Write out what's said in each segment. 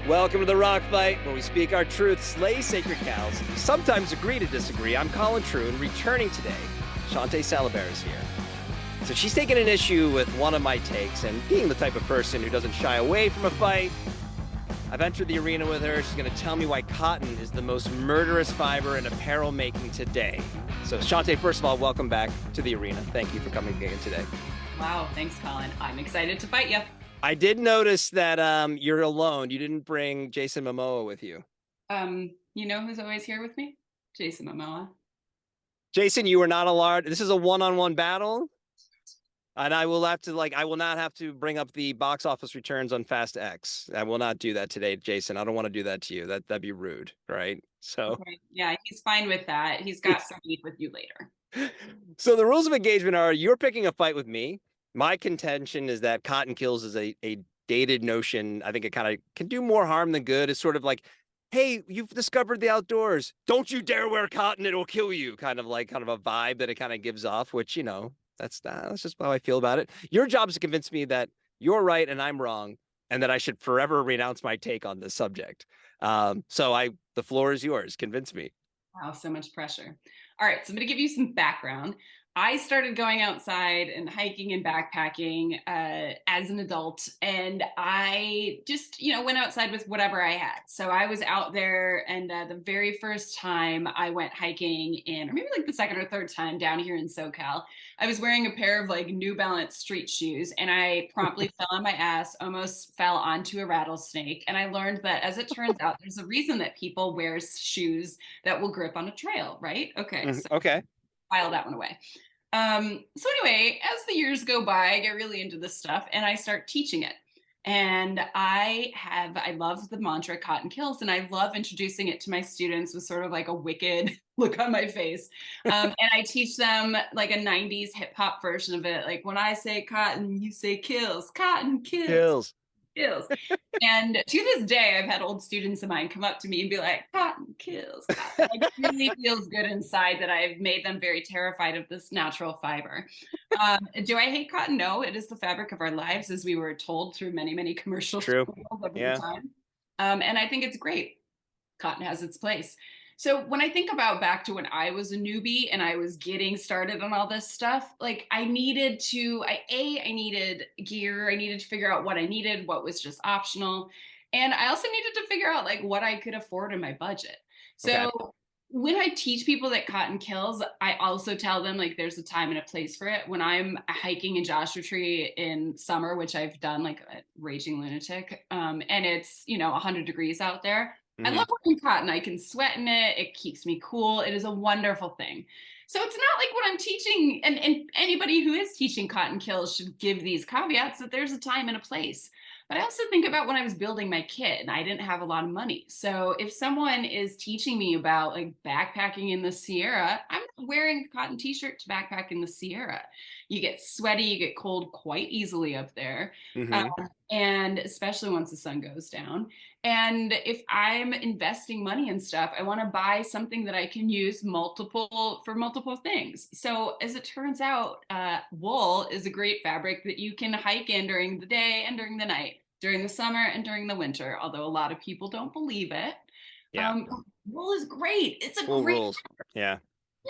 Welcome to the Rock Fight, where we speak our truth, slay sacred cows, sometimes agree to disagree. I'm Colin True, and returning today, Shawnté Salabert is here. So she's taken an issue with one of my takes, and being the type of person who doesn't shy away from a fight, I've entered the arena with her. She's going to tell me why cotton is the most murderous fiber in apparel making today. So Shawnté, first of all, welcome back to the arena. Thank you for coming again today. Wow, thanks, Colin. I'm excited to fight you. I did notice that you're alone. You didn't bring Jason Momoa with you. You know who's always here with me? Jason Momoa. Jason, you are not allowed. This is a one-on-one battle. And I will not have to bring up the box office returns on Fast X. I will not do that today, Jason. I don't want to do that to you. That'd be rude, right? So, okay. Yeah, he's fine with that. He's got some beef with you later. So the rules of engagement are: you're picking a fight with me. My contention is that cotton kills is a dated notion. I think it kind of can do more harm than good. It's sort of like, hey, you've discovered the outdoors. Don't you dare wear cotton. It'll kill you. Kind of a vibe that it kind of gives off, which, that's just how I feel about it. Your job is to convince me that you're right and I'm wrong, and that I should forever renounce my take on this subject. The floor is yours. Convince me. Wow, so much pressure. All right, so I'm going to give you some background. I started going outside and hiking and backpacking as an adult, and I just, went outside with whatever I had. So I was out there, and the very first time I went hiking or maybe like the second or third time down here in SoCal, I was wearing a pair of like New Balance street shoes, and I promptly fell on my ass, almost fell onto a rattlesnake. And I learned that, as it turns out, there's a reason that people wear shoes that will grip on a trail, right? Okay, so Okay. file that one away. So anyway, as the years go by, I get really into this stuff and I start teaching it. And I love the mantra cotton kills, and I love introducing it to my students with sort of like a wicked look on my face. And I teach them like a 90s hip hop version of it. Like, when I say cotton, you say kills, cotton kills. Kills. Kills. And to this day, I've had old students of mine come up to me and be like, cotton kills. Cotton. Like, it really feels good inside that I've made them very terrified of this natural fiber. Do I hate cotton? No, it is the fabric of our lives, as we were told through many, many commercials True. over Yeah. the time. And I think it's great. Cotton has its place. So when I think about back to when I was a newbie and I was getting started on all this stuff, like I needed gear. I needed to figure out what I needed, what was just optional. And I also needed to figure out like what I could afford in my budget. Okay. So when I teach people that cotton kills, I also tell them like there's a time and a place for it. When I'm hiking in Joshua Tree in summer, which I've done like a raging lunatic, and it's 100 degrees out there, I love wearing cotton. I can sweat in it. It keeps me cool. It is a wonderful thing. So it's not like what I'm teaching, and anybody who is teaching cotton kills should give these caveats that there's a time and a place. But I also think about when I was building my kit and I didn't have a lot of money. So if someone is teaching me about like backpacking in the Sierra, I'm not wearing a cotton t-shirt to backpack in the Sierra. You get sweaty, you get cold quite easily up there. And especially once the sun goes down. And if I'm investing money in stuff, I want to buy something that I can use for multiple things. So as it turns out, wool is a great fabric that you can hike in during the day and during the night, during the summer and during the winter, although a lot of people don't believe it. Yeah. Wool is great. It's a Full great rules. Yeah.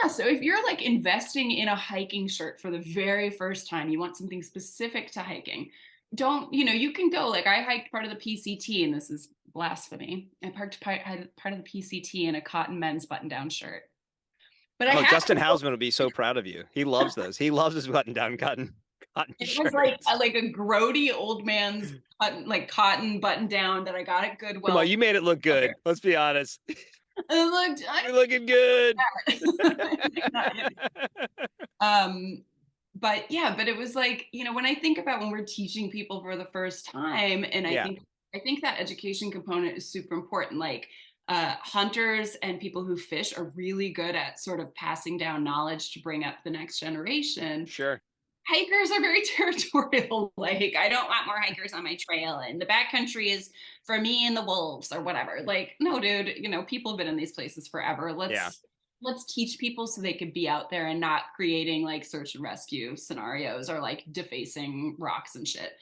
Yeah, so if you're like investing in a hiking shirt for the very first time, you want something specific to hiking. You can go, like I hiked part of the PCT, and this is blasphemy. I parked part of the PCT in a cotton men's button-down shirt. But Justin Hausman will be so proud of you. He loves those. He loves his button-down cotton it shirts. was like a grody old man's cotton button-down that I got at Goodwill. Come on, you made it look good. Let's be honest. You're looking good. But it was like, when I think about when we're teaching people for the first time, and I think that education component is super important. Like hunters and people who fish are really good at sort of passing down knowledge to bring up the next generation. Sure. Hikers are very territorial. Like, I don't want more hikers on my trail, and the backcountry is for me and the wolves or whatever. Like, no, dude, people have been in these places forever. Let's teach people so they could be out there and not creating like search and rescue scenarios or like defacing rocks and shit.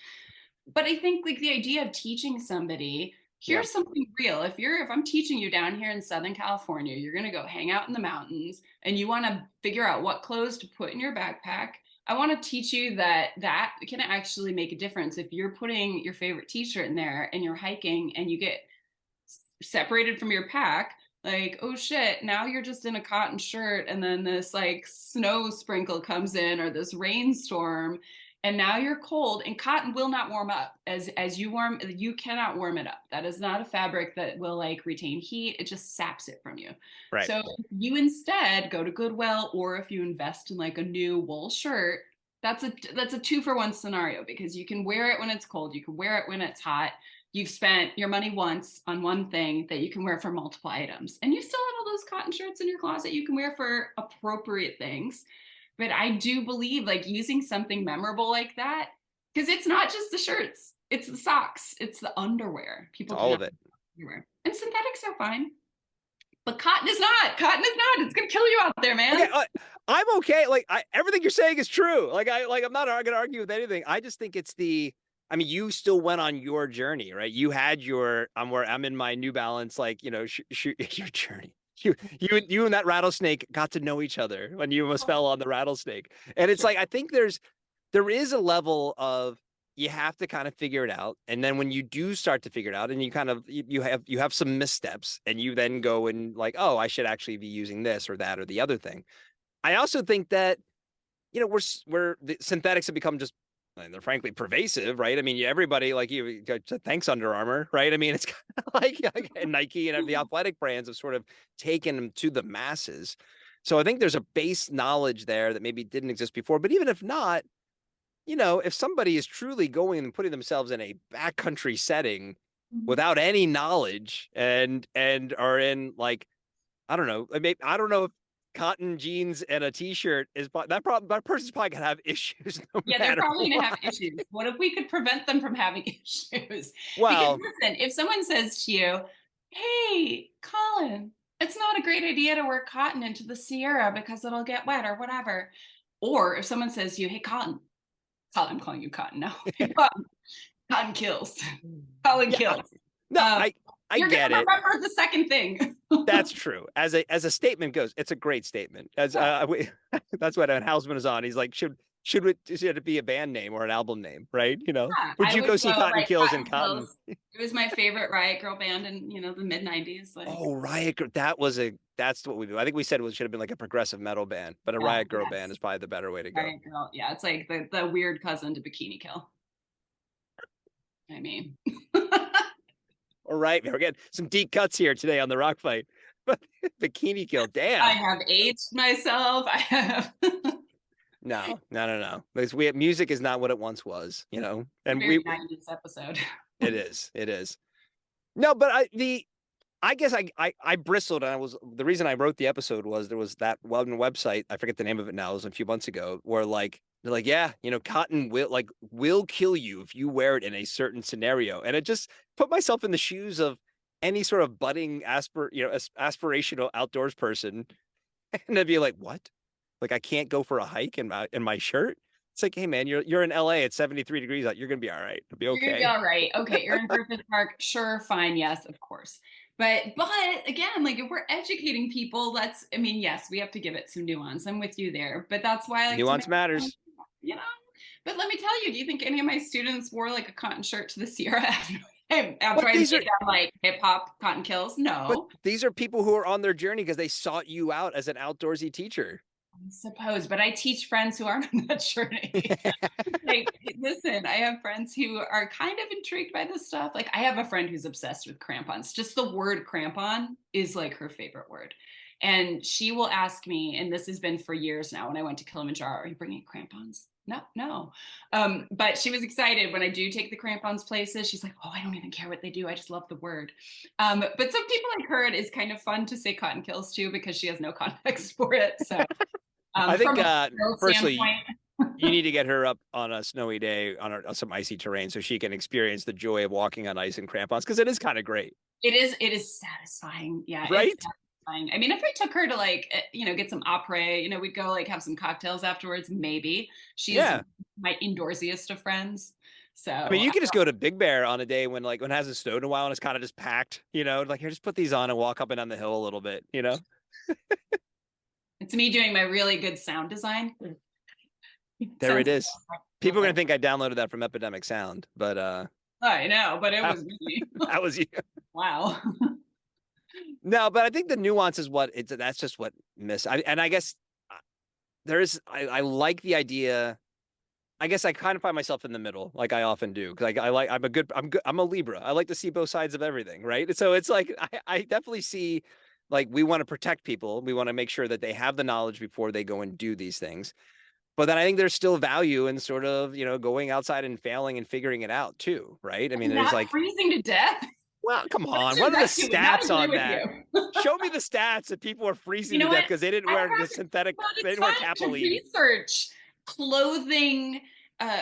But I think like the idea of teaching somebody Yeah. here's something real. If I'm teaching you down here in Southern California, you're going to go hang out in the mountains and you want to figure out what clothes to put in your backpack. I want to teach you that that can actually make a difference. If you're putting your favorite t-shirt in there and you're hiking and you get separated from your pack, like, oh shit, now you're just in a cotton shirt and then this like snow sprinkle comes in or this rainstorm and now you're cold, and cotton will not warm up as you warm. You cannot warm it up. That is not a fabric that will like retain heat. It just saps it from you. Right. So if you instead go to Goodwill, or if you invest in like a new wool shirt, that's a 2-for-1 scenario, because you can wear it when it's cold, you can wear it when it's hot. You've spent your money once on one thing that you can wear for multiple items, and you still have all those cotton shirts in your closet you can wear for appropriate things. But I do believe like using something memorable like that, because it's not just the shirts, it's the socks, it's the underwear. It's People do all of not it. underwear. And synthetics are fine. But cotton is not. Cotton is not. It's gonna kill you out there, man. Okay, I'm okay. Like everything you're saying is true. I'm not going to argue with anything. I just think it's the. I mean, you still went on your journey, right? You had your. I'm in my New Balance, like your journey. You and that rattlesnake got to know each other when you almost fell on the rattlesnake, and it's Sure. like I think there is a level of you have to kind of figure it out, and then when you do start to figure it out and you kind of you have some missteps and you then go and like, oh, I should actually be using this or that or the other thing. I also think that we're the synthetics have become just, and they're frankly pervasive, right? I mean, everybody like you thanks Under Armour, right? I mean, it's kind of like and Nike and the athletic brands have sort of taken them to the masses. So I think there's a base knowledge there that maybe didn't exist before. But even if not, if somebody is truly going and putting themselves in a backcountry setting Mhm. without any knowledge and are in like, I don't know, I don't know if cotton jeans and a t-shirt is that person's probably gonna have issues no Yeah, they're matter probably going to have what. issues. What if we could prevent them from having issues? Because Well, listen, if someone says to you, "Hey, Colin, it's not a great idea to wear cotton into the Sierra because it'll get wet or whatever," or if someone says to you, "Hey, Colin, I'm calling you Cotton now. Hey, Cotton kills. Colin yeah, kills." no, Um, I you're going get to it. remember the second thing. That's true. As a statement goes, it's a great statement. As Yeah, that's what Hausman is on. He's like, should it be a band name or an album name, right? yeah, Would I you go would see go Cotton like Kills and Cotton Cotton? Kills. It was my favorite Riot Girl band in, the mid 90s. Like, Oh, that's what we do. I think we said it should have been like a progressive metal band, but a yeah, Riot Girl band is yes. probably the better way to go. Riot Girl. Yeah, it's like the weird cousin to Bikini Kill. I mean, All right, we're getting some deep cuts here today on the Rock Fight. But Bikini Kill, I damn. have aged myself. I have No, no, no, no. Because music is not what it once was, and very 90s episode. it is, it is. No, but I guess I bristled, and the reason I wrote the episode was there was that one website, I forget the name of it now, it was a few months ago, where like they're like, yeah, cotton will kill you if you wear it in a certain scenario. And it just put myself in the shoes of any sort of budding aspirational outdoors person. And they'd be like, what? Like I can't go for a hike in my shirt? It's like, hey man, you're in LA at 73 degrees out. You're gonna be all right. It'll be You're gonna be okay. all right. Okay, you're in Griffith Park. Sure, fine, yes, of course. But again, like if we're educating people, I mean, yes, we have to give it some nuance. I'm with you there. But that's why I like to Nuance make matters. you know. But let me tell you, do you think any of my students wore like a cotton shirt to the Sierra after But I these made are them like hip hop cotton kills? but No. these are people who are on their journey because they sought you out as an outdoorsy teacher. I suppose, but I teach friends who aren't on that journey. Like, listen, I have friends who are kind of intrigued by this stuff. Like, I have a friend who's obsessed with crampons. Just the word crampon is like her favorite word. And she will ask me, and this has been for years now, when I went to Kilimanjaro, are you bringing crampons? No, no. But she was excited when I do take the crampons places. She's like, oh, I don't even care what they do. I just love the word. But some people like her, it is kind of fun to say cotton kills too, because she has no context for it. So I think from a skill personally, standpoint, you need to get her up on a snowy day on some icy terrain so she can experience the joy of walking on ice in crampons because it is kind of great, it is satisfying. Yeah, it's right? satisfying. I mean, if I took her to like, get some après, we'd go like have some cocktails afterwards, maybe. She's Yeah. my indorsiest of friends. I mean, So you can just go to Big Bear on a day when when it hasn't snowed in a while and it's kind of just packed, like here, just put these on and walk up and down the hill a little bit. it's me doing my really good sound design. There Sounds it is. People are like, gonna think I downloaded that from Epidemic Sound, but I know, but it that, was me. that was you. Wow. No, but I think the nuance is that's just what and I guess I like the idea. I guess I kind of find myself in the middle, like I often do. Like I'm a Libra. I like to see both sides of everything, right? So it's like I definitely see, like, we want to protect people. We want to make sure that they have the knowledge before they go and do these things. But then I think there's still value in sort of, going outside and failing and figuring it out too, right? I mean, there's Not like, freezing to death. well, come What on. is your What are the rescue? Would not stats agree on with that? you. Show me the stats that people are You freezing to know death what? because they didn't I wear the haven't synthetic, had they the didn't wear time to Capilene. research clothing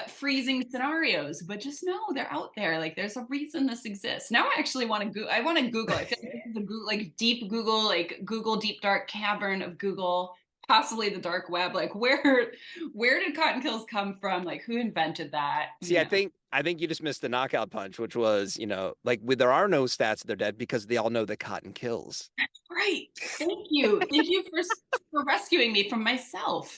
freezing scenarios, but just know they're out there. Like there's a reason this exists. Now I actually want to go. I want to Google. I feel like this is a Google, like deep Google, like Google deep dark cavern of Google, possibly the dark web. Like where did cotton kills come from? Like who invented that? See, I think you just missed the knockout punch, which was, like, there are no stats that they're dead because they all know that cotton kills. Right. Thank you. Thank you for rescuing me from myself.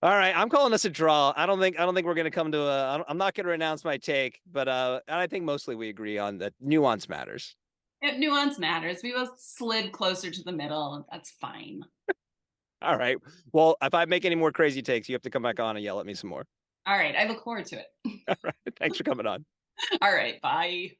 All right, I'm calling this a draw. I don't think we're gonna come to I'm not gonna renounce my take, but and I think mostly we agree on that nuance matters. Nuance matters. We both slid closer to the middle. That's fine. All right. Well, if I make any more crazy takes, you have to come back on and yell at me some more. All right. I look forward to it. All right. Thanks for coming on. All right. Bye.